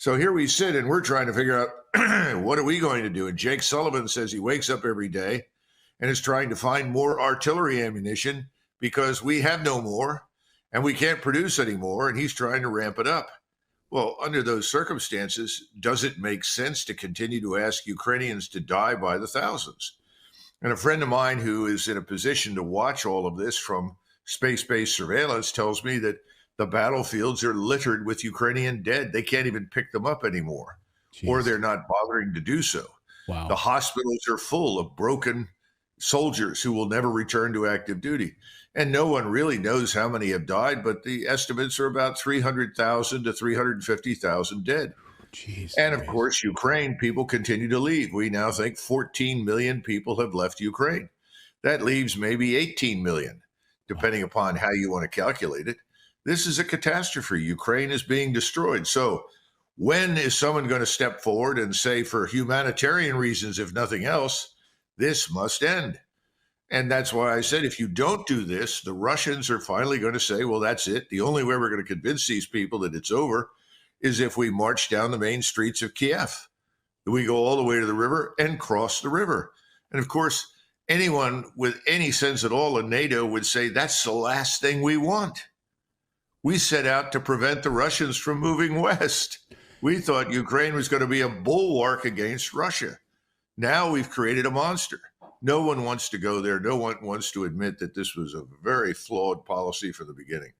So here we sit and we're trying to figure out what are we going to do? And Jake Sullivan says he wakes up every day and is trying to find more artillery ammunition because we have no more and we can't produce anymore, and he's trying to ramp it up. Well, under those circumstances, does it make sense to continue to ask Ukrainians to die by the thousands? And a friend of mine who is in a position to watch all of this from space-based surveillance tells me that the battlefields are littered with Ukrainian dead. They can't even pick them up anymore. Jeez. Or they're not bothering to do so. Wow. The hospitals are full of broken soldiers who will never return to active duty. And no one really knows how many have died, but the estimates are about 300,000 to 350,000 dead. Jeez, and of course, Ukraine, people continue to leave. We now think 14 million people have left Ukraine. That leaves maybe 18 million, depending upon how you want to calculate it. This is a catastrophe. Ukraine is being destroyed. So when is someone going to step forward and say, for humanitarian reasons, if nothing else, this must end? And that's why I said, if you don't do this, the Russians are finally going to say, well, that's it. The only way we're going to convince these people that it's over is if we march down the main streets of Kiev. We go all the way to the river and cross the river. And of course, anyone with any sense at all in NATO would say that's the last thing we want. We set out to prevent the Russians from moving west. We thought Ukraine was going to be a bulwark against Russia. Now we've created a monster. No one wants to go there. No one wants to admit that this was a very flawed policy from the beginning.